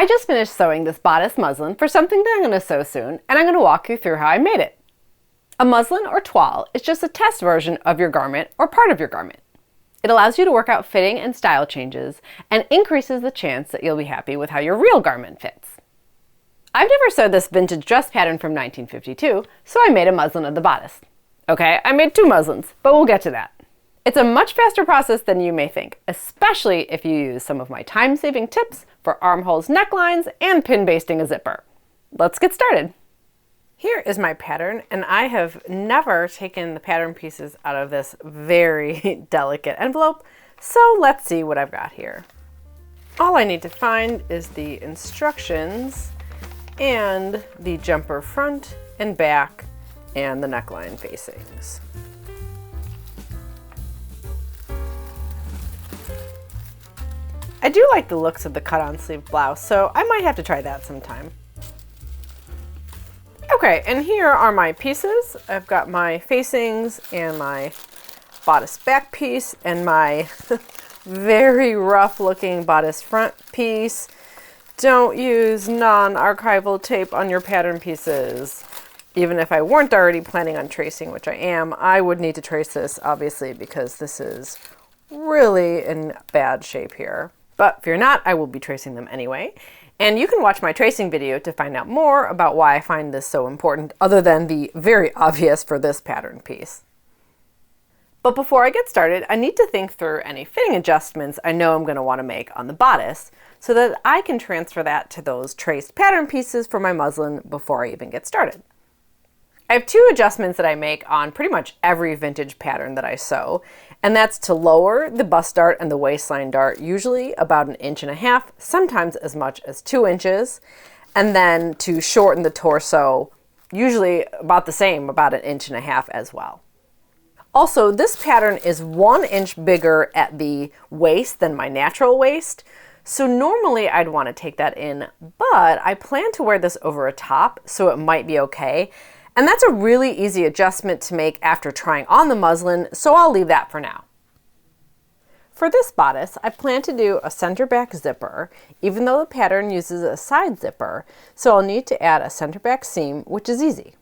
I just finished sewing this bodice muslin for something that I'm going to sew soon, and I'm going to walk you through how I made it. A muslin or toile is just a test version of your garment or part of your garment. It allows you to work out fitting and style changes and increases the chance that you'll be happy with how your real garment fits. I've never sewed this vintage dress pattern from 1952, so I made a muslin of the bodice. Okay, I made 2 muslins, but we'll get to that. It's a much faster process than you may think, especially if you use some of my time-saving tips for armholes, necklines, and pin basting a zipper. Let's get started. Here is my pattern, and I have never taken the pattern pieces out of this very delicate envelope, so let's see what I've got here. All I need to find is the instructions and the jumper front and back and the neckline facings. I do like the looks of the cut-on sleeve blouse, so I might have to try that sometime. Okay, and here are my pieces. I've got my facings and my bodice back piece and my very rough looking bodice front piece. Don't use non-archival tape on your pattern pieces. Even if I weren't already planning on tracing, which I am, I would need to trace this obviously because this is really in bad shape here. But if you're not, I will be tracing them anyway. And you can watch my tracing video to find out more about why I find this so important, other than the very obvious for this pattern piece. But before I get started, I need to think through any fitting adjustments I know I'm going to want to make on the bodice so that I can transfer that to those traced pattern pieces for my muslin before I even get started. I have 2 adjustments that I make on pretty much every vintage pattern that I sew, and that's to lower the bust dart and the waistline dart, usually about 1.5 inches, sometimes as much as 2 inches, and then to shorten the torso, usually about the same, about 1.5 inches as well. Also, this pattern is 1 inch bigger at the waist than my natural waist, so normally I'd want to take that in, but I plan to wear this over a top, so it might be okay. And that's a really easy adjustment to make after trying on the muslin, so I'll leave that for now. For this bodice, I plan to do a center back zipper, even though the pattern uses a side zipper, so I'll need to add a center back seam, which is easy.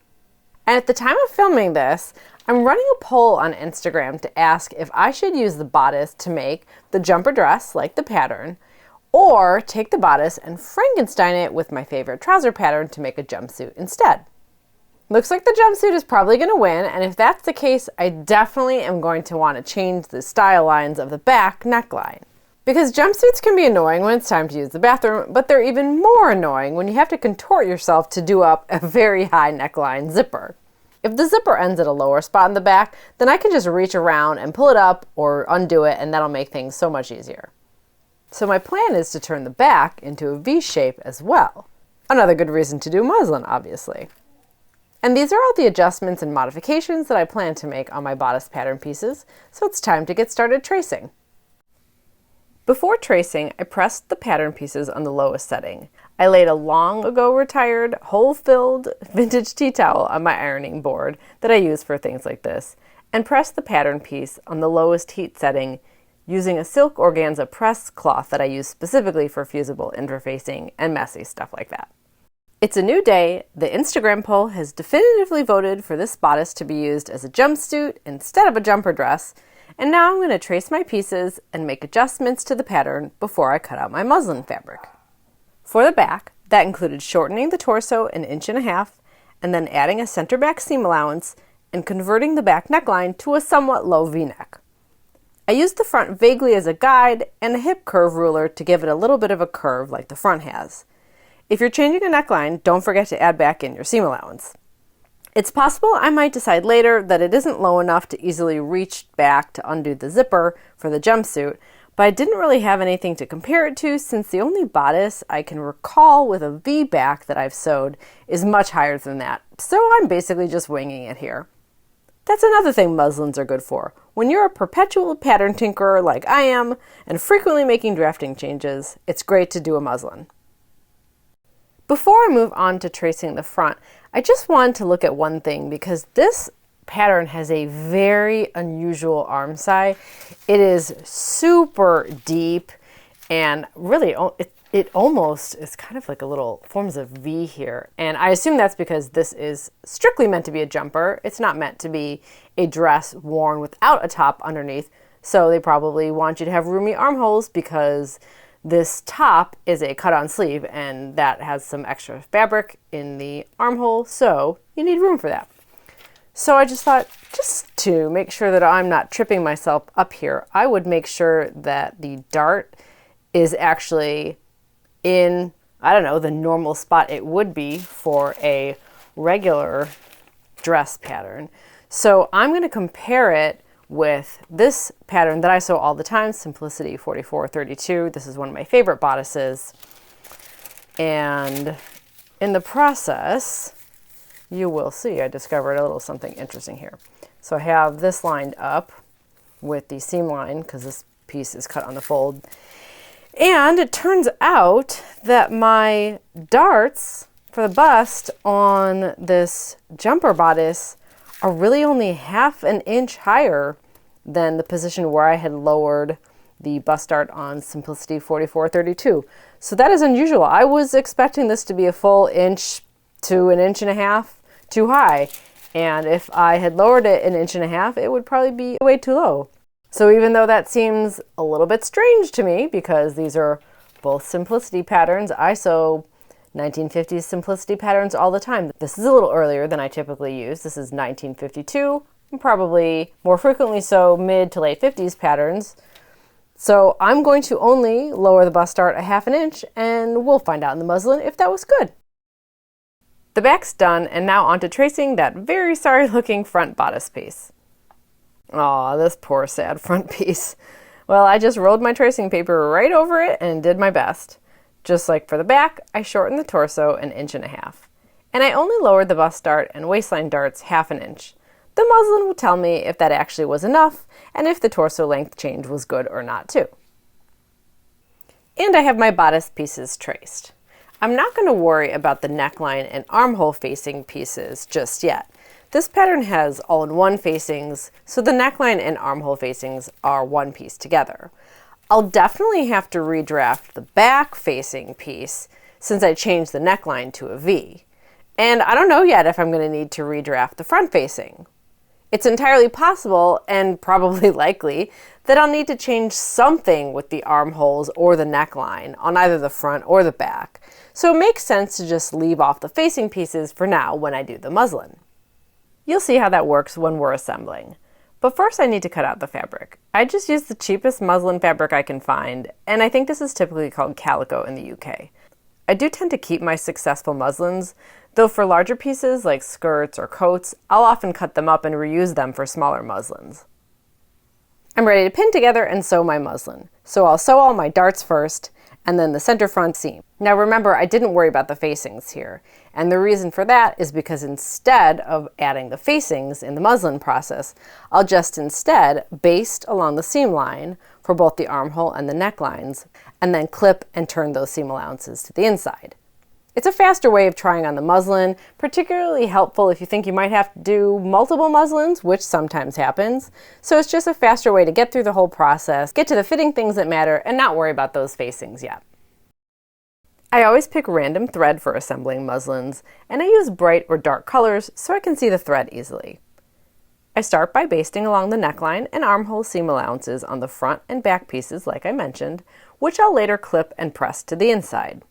And at the time of filming this, I'm running a poll on Instagram to ask if I should use the bodice to make the jumper dress, like the pattern, or take the bodice and Frankenstein it with my favorite trouser pattern to make a jumpsuit instead. Looks like the jumpsuit is probably going to win, and if that's the case, I definitely am going to want to change the style lines of the back neckline. Because jumpsuits can be annoying when it's time to use the bathroom, but they're even more annoying when you have to contort yourself to do up a very high neckline zipper. If the zipper ends at a lower spot in the back, then I can just reach around and pull it up or undo it, and that'll make things so much easier. So my plan is to turn the back into a V shape as well. Another good reason to do muslin, obviously. And these are all the adjustments and modifications that I plan to make on my bodice pattern pieces, so it's time to get started tracing. Before tracing, I pressed the pattern pieces on the lowest setting. I laid a long ago retired, hole-filled vintage tea towel on my ironing board that I use for things like this, and pressed the pattern piece on the lowest heat setting using a silk organza press cloth that I use specifically for fusible interfacing and messy stuff like that. It's a new day. The Instagram poll has definitively voted for this bodice to be used as a jumpsuit instead of a jumper dress, and now I'm going to trace my pieces and make adjustments to the pattern before I cut out my muslin fabric. For the back, that included shortening the torso 1.5 inches and then adding a center back seam allowance and converting the back neckline to a somewhat low V-neck. I used the front vaguely as a guide and a hip curve ruler to give it a little bit of a curve like the front has. If you're changing a neckline, don't forget to add back in your seam allowance. It's possible I might decide later that it isn't low enough to easily reach back to undo the zipper for the jumpsuit, but I didn't really have anything to compare it to since the only bodice I can recall with a V back that I've sewed is much higher than that, so I'm basically just winging it here. That's another thing muslins are good for. When you're a perpetual pattern tinkerer like I am and frequently making drafting changes, it's great to do a muslin. Before I move on to tracing the front, I just wanted to look at one thing because this pattern has a very unusual arm side. It is super deep and really it almost is kind of like a little, forms a V here. And I assume that's because this is strictly meant to be a jumper. It's not meant to be a dress worn without a top underneath. So they probably want you to have roomy armholes because this top is a cut-on sleeve and that has some extra fabric in the armhole, so you need room for that. So I just thought, just to make sure that I'm not tripping myself up here, I would make sure that the dart is actually in, I don't know, the normal spot it would be for a regular dress pattern. So I'm going to compare it with this pattern that I sew all the time, Simplicity 4432. This is one of my favorite bodices. And in the process, you will see I discovered a little something interesting here. So I have this lined up with the seam line because this piece is cut on the fold. And it turns out that my darts for the bust on this jumper bodice are really only ½ an inch higher than the position where I had lowered the bust dart on Simplicity 4432. So that is unusual. I was expecting this to be a full inch to 1.5 inches too high. And if I had lowered it 1.5 inches, it would probably be way too low. So even though that seems a little bit strange to me, because these are both Simplicity patterns, I sew 1950s Simplicity patterns all the time. This is a little earlier than I typically use. This is 1952, and probably more frequently so mid to late 50s patterns. So I'm going to only lower the bust dart 1/2 inch, and we'll find out in the muslin if that was good. The back's done, and now on to tracing that very sorry looking front bodice piece. Aw, this poor sad front piece. Well, I just rolled my tracing paper right over it and did my best. Just like for the back, I shortened the torso 1.5 inches. And I only lowered the bust dart and waistline darts 1/2 inch. The muslin will tell me if that actually was enough, and if the torso length change was good or not too. And I have my bodice pieces traced. I'm not going to worry about the neckline and armhole facing pieces just yet. This pattern has all-in-one facings, so the neckline and armhole facings are one piece together. I'll definitely have to redraft the back facing piece since I changed the neckline to a V. And I don't know yet if I'm going to need to redraft the front facing. It's entirely possible, and probably likely, that I'll need to change something with the armholes or the neckline on either the front or the back. So it makes sense to just leave off the facing pieces for now when I do the muslin. You'll see how that works when we're assembling. But first I need to cut out the fabric. I just used the cheapest muslin fabric I can find, and I think this is typically called calico in the UK. I do tend to keep my successful muslins, though for larger pieces like skirts or coats, I'll often cut them up and reuse them for smaller muslins. I'm ready to pin together and sew my muslin. So I'll sew all my darts first, and then the center front seam. Now remember, I didn't worry about the facings here, and the reason for that is because instead of adding the facings in the muslin process, I'll just instead baste along the seam line for both the armhole and the necklines, and then clip and turn those seam allowances to the inside. It's a faster way of trying on the muslin, particularly helpful if you think you might have to do multiple muslins, which sometimes happens. So it's just a faster way to get through the whole process, get to the fitting things that matter, and not worry about those facings yet. I always pick random thread for assembling muslins, and I use bright or dark colors so I can see the thread easily. I start by basting along the neckline and armhole seam allowances on the front and back pieces like I mentioned, which I'll later clip and press to the inside.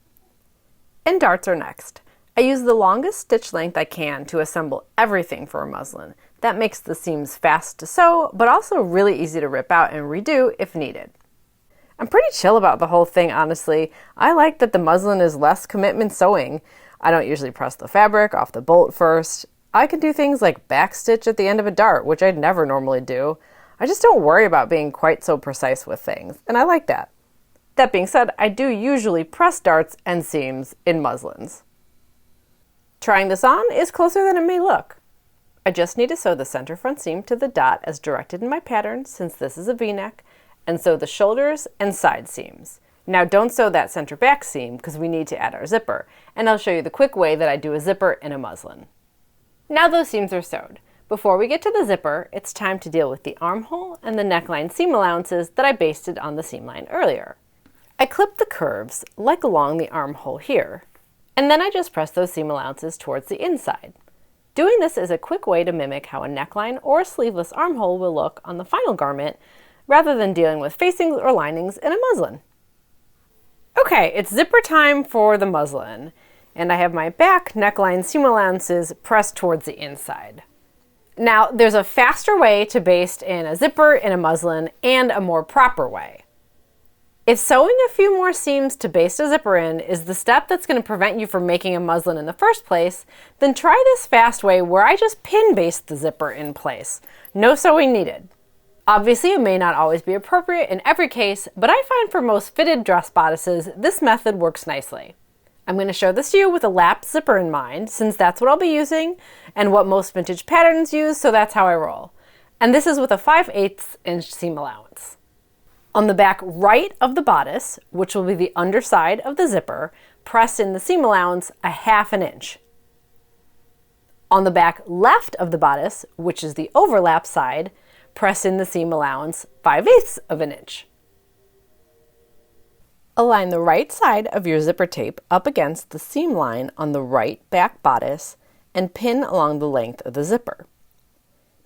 And darts are next. I use the longest stitch length I can to assemble everything for a muslin. That makes the seams fast to sew, but also really easy to rip out and redo if needed. I'm pretty chill about the whole thing, honestly. I like that the muslin is less commitment sewing. I don't usually press the fabric off the bolt first. I can do things like backstitch at the end of a dart, which I'd never normally do. I just don't worry about being quite so precise with things, and I like that. That being said, I do usually press darts and seams in muslins. Trying this on is closer than it may look. I just need to sew the center front seam to the dot as directed in my pattern, since this is a V-neck, and sew the shoulders and side seams. Now don't sew that center back seam because we need to add our zipper, and I'll show you the quick way that I do a zipper in a muslin. Now those seams are sewed. Before we get to the zipper, it's time to deal with the armhole and the neckline seam allowances that I basted on the seam line earlier. I clip the curves, like along the armhole here, and then I just press those seam allowances towards the inside. Doing this is a quick way to mimic how a neckline or a sleeveless armhole will look on the final garment, rather than dealing with facings or linings in a muslin. Okay, it's zipper time for the muslin, and I have my back neckline seam allowances pressed towards the inside. Now, there's a faster way to baste in a zipper in a muslin and a more proper way. If sewing a few more seams to baste a zipper in is the step that's going to prevent you from making a muslin in the first place, then try this fast way where I just pin baste the zipper in place. No sewing needed. Obviously, it may not always be appropriate in every case, but I find for most fitted dress bodices, this method works nicely. I'm going to show this to you with a lap zipper in mind, since that's what I'll be using and what most vintage patterns use, so that's how I roll. And this is with a 5/8 inch seam allowance. On the back right of the bodice, which will be the underside of the zipper, press in the seam allowance a 1/2 inch. On the back left of the bodice, which is the overlap side, press in the seam allowance 5/8 of an inch. Align the right side of your zipper tape up against the seam line on the right back bodice and pin along the length of the zipper.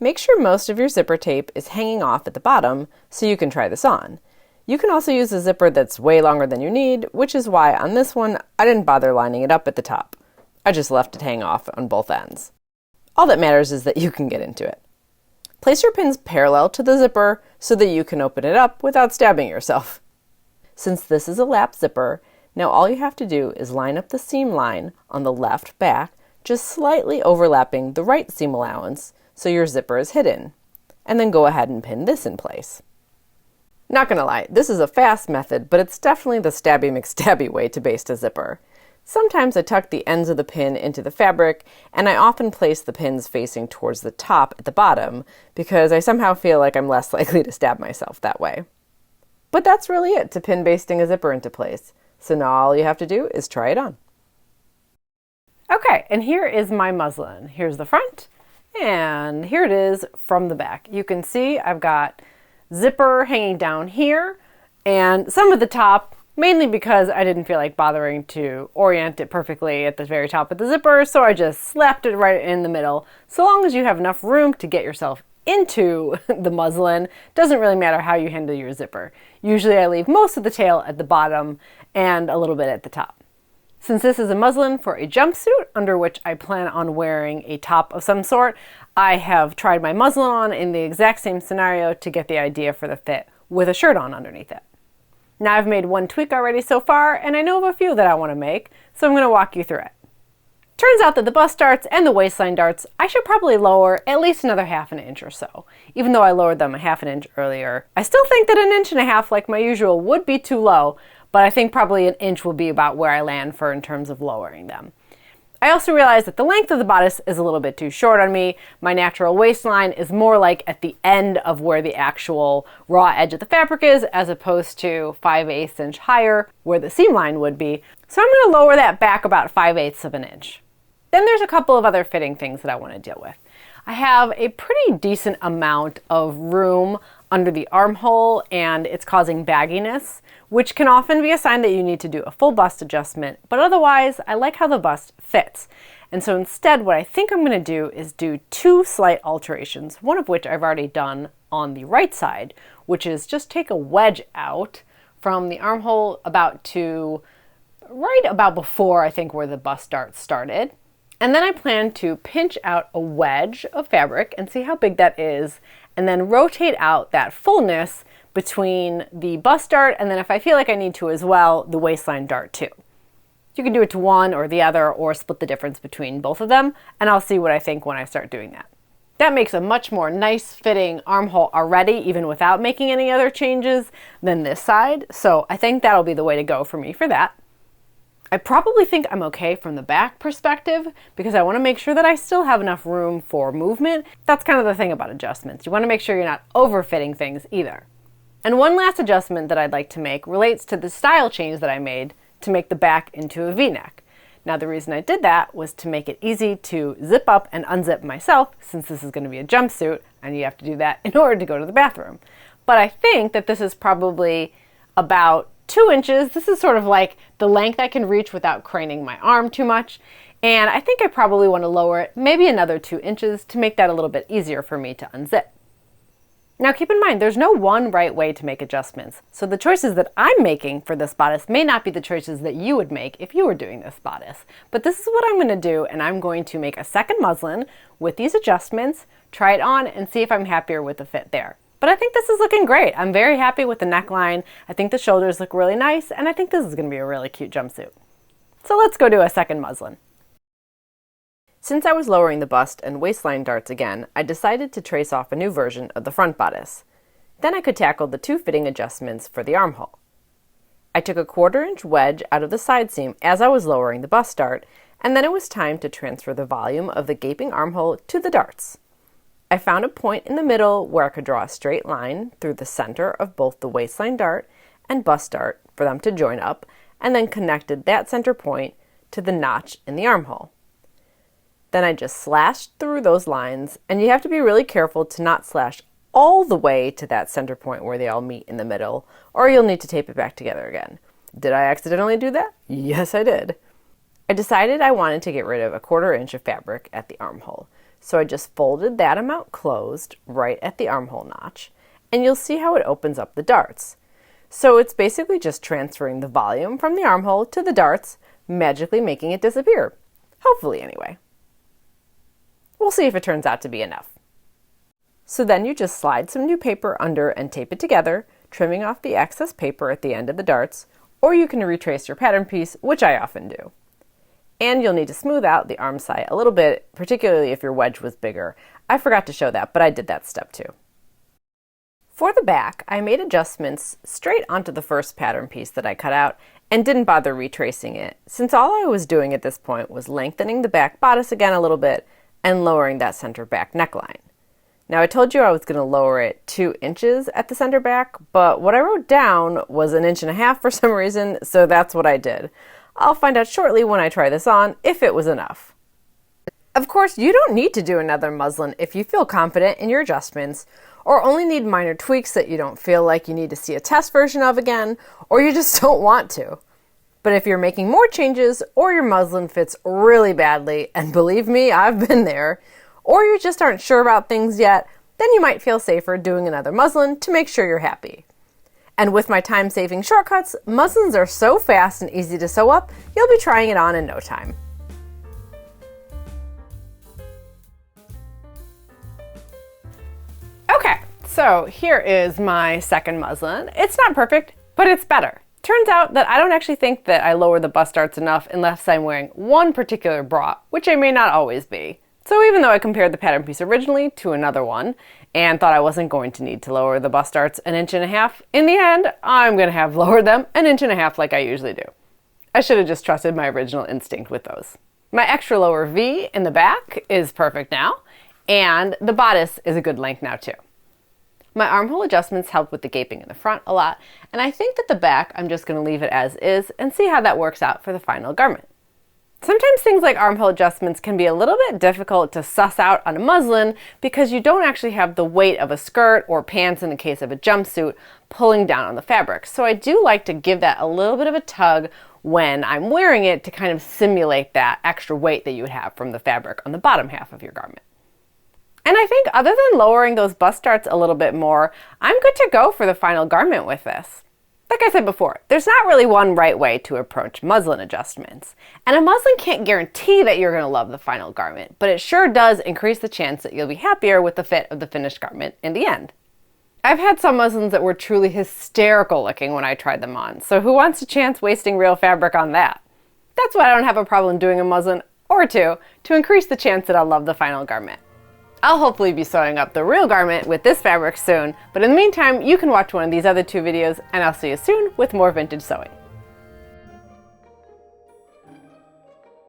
Make sure most of your zipper tape is hanging off at the bottom so you can try this on. You can also use a zipper that's way longer than you need, which is why on this one I didn't bother lining it up at the top. I just left it hang off on both ends. All that matters is that you can get into it. Place your pins parallel to the zipper so that you can open it up without stabbing yourself. Since this is a lap zipper, now all you have to do is line up the seam line on the left back, just slightly overlapping the right seam allowance so your zipper is hidden, and then go ahead and pin this in place. Not gonna lie, this is a fast method, but it's definitely the stabby McStabby way to baste a zipper. Sometimes I tuck the ends of the pin into the fabric, and I often place the pins facing towards the top at the bottom because I somehow feel like I'm less likely to stab myself that way. But that's really it to pin basting a zipper into place. So now all you have to do is try it on. Okay, and here is my muslin. Here's the front, and here it is from the back. You can see I've got zipper hanging down here, and some at the top, mainly because I didn't feel like bothering to orient it perfectly at the very top of the zipper, so I just slapped it right in the middle. So long as you have enough room to get yourself into the muslin, doesn't really matter how you handle your zipper. Usually I leave most of the tail at the bottom and a little bit at the top. Since this is a muslin for a jumpsuit under which I plan on wearing a top of some sort, I have tried my muslin on in the exact same scenario to get the idea for the fit with a shirt on underneath it. Now I've made one tweak already so far, and I know of a few that I want to make, so I'm going to walk you through it. Turns out that the bust darts and the waistline darts, I should probably lower at least another 1/2 inch or so. Even though I lowered them a 1/2 inch earlier, I still think that 1.5 inches like my usual would be too low, but I think probably 1 inch will be about where I land for in terms of lowering them. I also realized that the length of the bodice is a little bit too short on me. My natural waistline is more like at the end of where the actual raw edge of the fabric is, as opposed to 5/8 inch higher where the seam line would be. So I'm going to lower that back about 5/8 of an inch. Then there's a couple of other fitting things that I want to deal with. I have a pretty decent amount of room under the armhole and it's causing bagginess, which can often be a sign that you need to do a full bust adjustment, but otherwise I like how the bust fits. And so instead what I think I'm going to do is do 2 slight alterations, one of which I've already done on the right side, which is just take a wedge out from the armhole about to right about before I think where the bust dart started. And then I plan to pinch out a wedge of fabric and see how big that is, and then rotate out that fullness between the bust dart and then if I feel like I need to as well, the waistline dart too. You can do it to one or the other or split the difference between both of them, and I'll see what I think when I start doing that. That makes a much more nice fitting armhole already, even without making any other changes than this side, so I think that'll be the way to go for me for that. I probably think I'm okay from the back perspective because I want to make sure that I still have enough room for movement. That's kind of the thing about adjustments. You want to make sure you're not overfitting things either. And one last adjustment that I'd like to make relates to the style change that I made to make the back into a V-neck. Now the reason I did that was to make it easy to zip up and unzip myself, since this is going to be a jumpsuit and you have to do that in order to go to the bathroom. But I think that this is probably about 2 inches. This is sort of like the length I can reach without craning my arm too much. And I think I probably want to lower it maybe another 2 inches to make that a little bit easier for me to unzip. Now keep in mind, there's no one right way to make adjustments. So the choices that I'm making for this bodice may not be the choices that you would make if you were doing this bodice. But this is what I'm going to do, and I'm going to make a second muslin with these adjustments, try it on, and see if I'm happier with the fit there. But I think this is looking great. I'm very happy with the neckline. I think the shoulders look really nice, and I think this is going to be a really cute jumpsuit. So let's go do a second muslin. Since I was lowering the bust and waistline darts again, I decided to trace off a new version of the front bodice. Then I could tackle the 2 fitting adjustments for the armhole. I took a 1/4 inch wedge out of the side seam as I was lowering the bust dart, and then it was time to transfer the volume of the gaping armhole to the darts. I found a point in the middle where I could draw a straight line through the center of both the waistline dart and bust dart for them to join up, and then connected that center point to the notch in the armhole. Then I just slashed through those lines, and you have to be really careful to not slash all the way to that center point where they all meet in the middle, or you'll need to tape it back together again. Did I accidentally do that? Yes, I did. I decided I wanted to get rid of a 1/4 inch of fabric at the armhole, so I just folded that amount closed right at the armhole notch, and you'll see how it opens up the darts. So it's basically just transferring the volume from the armhole to the darts, magically making it disappear. Hopefully, anyway. We'll see if it turns out to be enough. So then you just slide some new paper under and tape it together, trimming off the excess paper at the end of the darts, or you can retrace your pattern piece, which I often do. And you'll need to smooth out the arm side a little bit, particularly if your wedge was bigger. I forgot to show that, but I did that step too. For the back, I made adjustments straight onto the first pattern piece that I cut out and didn't bother retracing it, since all I was doing at this point was lengthening the back bodice again a little bit and lowering that center back neckline. Now I told you I was going to lower it 2 inches at the center back, but what I wrote down was 1.5 inches for some reason, so that's what I did. I'll find out shortly when I try this on if it was enough. Of course, you don't need to do another muslin if you feel confident in your adjustments, or only need minor tweaks that you don't feel like you need to see a test version of again, or you just don't want to. But if you're making more changes, or your muslin fits really badly, and believe me, I've been there, or you just aren't sure about things yet, then you might feel safer doing another muslin to make sure you're happy. And with my time-saving shortcuts, muslins are so fast and easy to sew up, you'll be trying it on in no time. Okay, so here is my second muslin. It's not perfect, but it's better. Turns out that I don't actually think that I lower the bust darts enough unless I'm wearing one particular bra, which I may not always be. So even though I compared the pattern piece originally to another one and thought I wasn't going to need to lower the bust darts 1.5 inches, in the end, I'm going to have lowered them 1.5 inches like I usually do. I should have just trusted my original instinct with those. My extra lower V in the back is perfect now, and the bodice is a good length now too. My armhole adjustments help with the gaping in the front a lot, and I think that the back I'm just going to leave it as is and see how that works out for the final garment. Sometimes things like armhole adjustments can be a little bit difficult to suss out on a muslin because you don't actually have the weight of a skirt or pants in the case of a jumpsuit pulling down on the fabric. So I do like to give that a little bit of a tug when I'm wearing it to kind of simulate that extra weight that you would have from the fabric on the bottom half of your garment. And I think other than lowering those bust darts a little bit more, I'm good to go for the final garment with this. Like I said before, there's not really one right way to approach muslin adjustments. And a muslin can't guarantee that you're going to love the final garment, but it sure does increase the chance that you'll be happier with the fit of the finished garment in the end. I've had some muslins that were truly hysterical looking when I tried them on, so who wants a chance wasting real fabric on that? That's why I don't have a problem doing a muslin or two to increase the chance that I'll love the final garment. I'll hopefully be sewing up the real garment with this fabric soon, but in the meantime, you can watch one of these other 2 videos, and I'll see you soon with more vintage sewing.